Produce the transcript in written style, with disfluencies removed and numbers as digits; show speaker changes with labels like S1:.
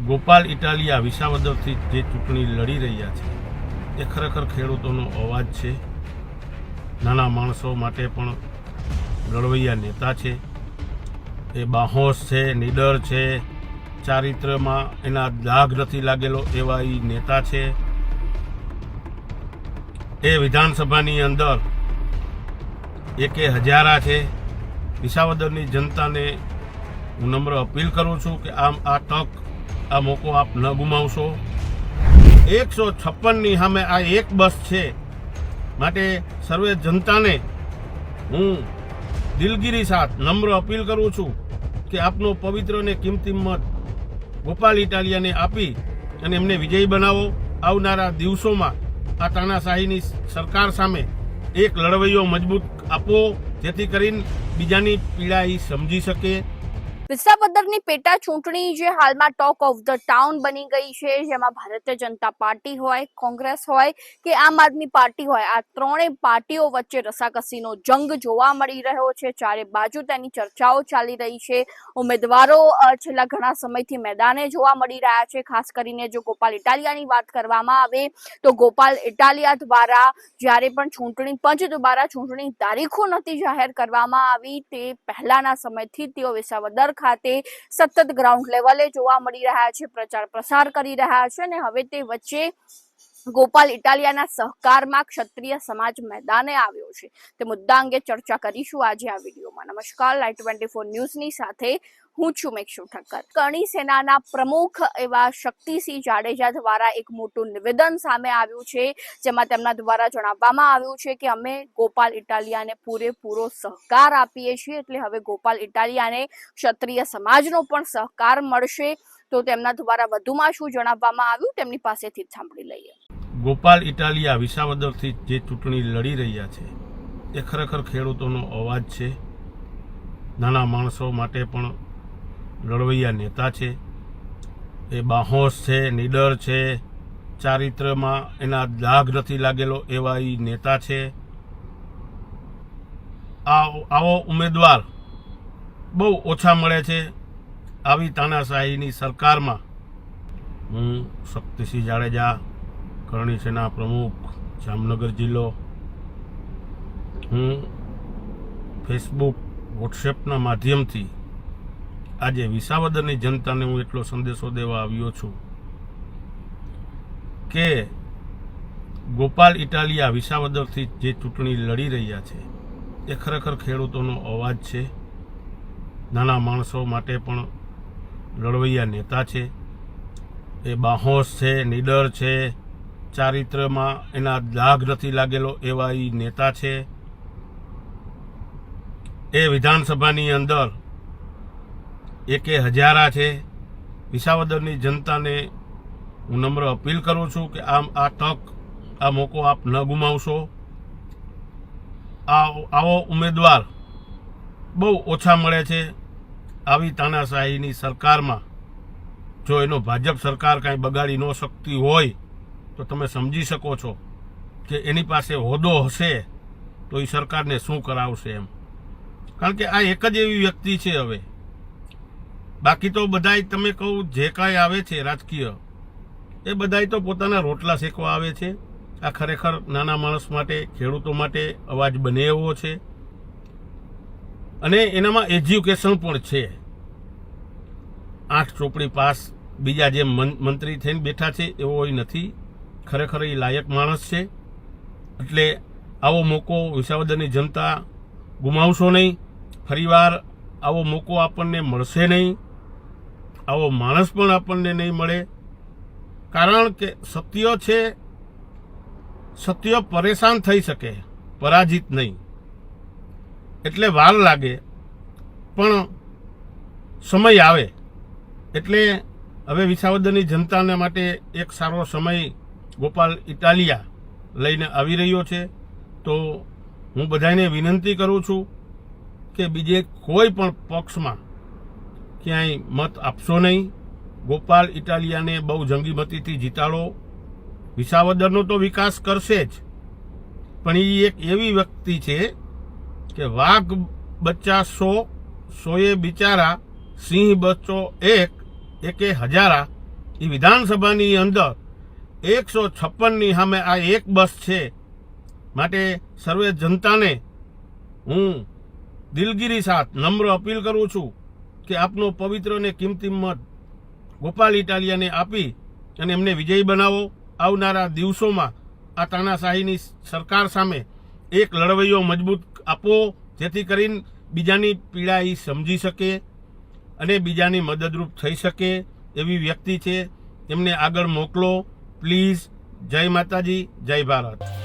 S1: ગોપાલ ઇટાલિયા વિસાવદરથી જે ચૂંટણી લડી રહ્યા છે એ ખરેખર ખેડૂતોનો અવાજ છે. નાના માણસો માટે પણ લડવૈયા નેતા છે. એ બાહોશ છે, નીડર છે, ચારિત્ર્યમાં એના દાગ નથી લાગેલો એવા એ નેતા છે. એ વિધાનસભાની અંદર એકે હજારા છે. વિસાવદરની જનતાને હું નમ્ર અપીલ કરું છું કે આ તક, આ મોકો આપ ન ગુમાવશો. 156ની સામે આ એક બસ છે. માટે સર્વે જનતાને હું દિલગીરી સાથ નમ્ર અપીલ કરું છું કે આપનો પવિત્ર અને કિંમતી મત ગોપાલ ઇટાલિયાને આપી અને એમને વિજયી બનાવો. આવનારા દિવસોમાં આ તાનાશાહીની સરકાર સામે એક લડવૈયો મજબૂત આપો, જેથી કરીને બીજાની પીડા એ સમજી શકે.
S2: વિસાવદરની પેટા ચૂંટણી જે હાલમાં ટોક ઓફ ધ ટાઉન બની ગઈ છે, જેમાં ભારતીય જનતા પાર્ટી હોય, કોંગ્રેસ હોય કે આમ આદમી પાર્ટી હોય, આ ત્રણેય પાર્ટીઓ વચ્ચે રસાકસીનો જંગ જોવા મળી રહ્યો છે. ચારે બાજુ તેની ચર્ચાઓ ચાલી રહી છે. ઉમેદવારો છેલ્લા ઘણા સમયથી મેદાને જોવા મળી રહ્યા છે. ખાસ કરીને જો ગોપાલ ઇટાલિયાની વાત કરવામાં આવે તો ગોપાલ ઇટાલિયા દ્વારા જ્યારે પણ ચૂંટણી પંચ દ્વારા ચૂંટણી તારીખો નથી જાહેર કરવામાં આવી તે પહેલાના સમયથી તેઓ વિસાવદર ખાતે સતત ગ્રાઉન્ડ લેવલે જોવા મળી રહ્યા છે, પ્રચાર પ્રસાર કરી રહ્યા છે અને હવે તે વચ્ચે ગોપાલ ઇટાલિયાના સહકારમાં ક્ષત્રિય સમાજ મેદાને આવ્યો છે. તે મુદ્દા અંગે ચર્ચા કરીશું આજે આ વિડીયોમાં. નમસ્કાર, લાઈવ 24 ન્યૂઝની સાથે હું છું મેક્ષુ ઠક્કર. કરણી સેનાના પ્રમુખ એવા શક્તિસિંહ જાડેજા દ્વારા એક મોટું નિવેદન સામે આવ્યું છે, જેમાં તેમના દ્વારા જણાવવામાં આવ્યું છે કે અમે ગોપાલ ઇટાલિયાને પૂરેપૂરો સહકાર આપીએ છીએ. એટલે હવે ગોપાલ ઇટાલિયાને ક્ષત્રિય સમાજનો પણ સહકાર મળશે. તો તેમના દ્વારા વધુમાં શું જણાવવામાં આવ્યું તેમની પાસેથી જ સાંભળી લઈએ.
S1: ગોપાલ ઇટાલિયા વિસાવદરથી જે ચૂંટણી લડી રહ્યા છે એ ખરેખર ખેડૂતોનો અવાજ છે. નાના માણસો માટે પણ લડવૈયા નેતા છે. એ બાહોશ છે, નીડર છે, ચારિત્ર્યમાં એના દાગ નથી લાગેલો એવા એ નેતા છે. આવો ઉમેદવાર બહુ ઓછા મળે છે. આવી તાનાશાહીની સરકારમાં હું શક્તિસિંહ જાડેજા, કરણી સેના પ્રમુખ, જામનગર જિલ્લો, હું ફેસબુક, વોટ્સએપના માધ્યમથી આજે વિસાવદરની જનતાને હું એટલો સંદેશો દેવા આવ્યો છું કે ગોપાલ ઇટાલિયા વિસાવદરથી જે ચૂંટણી લડી રહ્યા છે એ ખરેખર ખેડૂતોનો અવાજ છે. નાના માણસો માટે પણ લડવૈયા નેતા છે. એ બાહોશ છે, નીડર છે, ચારિત્ર્યમાં એના દાગ નથી લાગેલો એવા એ નેતા છે. એ વિધાનસભાની અંદર એકે હજારા છે. વિસાવદરની જનતાને હું નમ્ર અપીલ કરું છું કે આ તક, આ મોકો આપ ન ગુમાવશો. આવો ઉમેદવાર બહુ ઓછા મળે છે. આવી તાનાશાહીની સરકારમાં જો એનો ભાજપ સરકાર કાંઈ બગાડી ન શકતી હોય તો તમે સમજી શકો છો કે એની પાસે હોદ્દો હશે તો એ સરકારને શું કરાવશે એમ. કારણ કે આ એક જ એવી વ્યક્તિ છે. હવે બાકી તો બધાય તમે કહું જે કાંઈ આવે છે રાજકીય, એ બધાય તો પોતાના રોટલા શેકવા આવે છે. આ ખરેખર નાના માણસ માટે, ખેડૂતો માટે અવાજ બને એવો છે અને એનામાં એજ્યુકેશન પણ છે. 8 ચોપડી પાસ બીજા જે મંત્રી થઈને બેઠા છે એવો નથી. ખરેખર એ લાયક માણસ છે. એટલે આવો મોકો વિસાવદરની જનતા ગુમાવશો નહીં. ફરીવાર આવો મોકો આપણને મળશે નહીં. આવો માણસ પણ આપણને નહીં મળે. કારણ કે સત્ય છે, સત્ય પરેશાન થઈ શકે, પરાજિત નહીં. એટલે વાર લાગે પણ સમય આવે. એટલે હવે વિસાવદરની જનતાને માટે એક સારો સમય ગોપાલ ઇટાલિયા લઈને આવી રહ્યો છે. તો હું બધાને વિનંતી કરું છું કે બીજે કોઈ પણ પક્ષમાં ક્યાંય મત આપશો નહીં. ગોપાલ ઇટાલિયાને બહુ જંગી મતીથી જીતાડો. વિસાવદરનો તો વિકાસ કરશે જ, પણ એ એક એવી વ્યક્તિ છે કે વાઘ બચ્ચા 100, 100 બિચારા, સિંહ બચ્ચો 1, એકે હજારા, એ વિધાનસભાની અંદર 156ની સામે આ એક બસ છે. માટે સર્વે જનતાને હું દિલગીરી સાથ નમ્ર અપીલ કરું છું કે આપનો પવિત્ર અને કિંમતી મત ગોપાલ ઇટાલિયાને આપી અને એમને વિજયી બનાવો. આવનારા દિવસોમાં આ તાનાશાહીની સરકાર સામે એક લડવૈયો મજબૂત આપો, જેથી કરીને બીજાની પીડા એ સમજી શકે અને બીજાની મદદરૂપ થઈ શકે એવી વ્યક્તિ છે. એમને આગળ મોકલો પ્લીઝ. જય માતાજી, જય ભારત.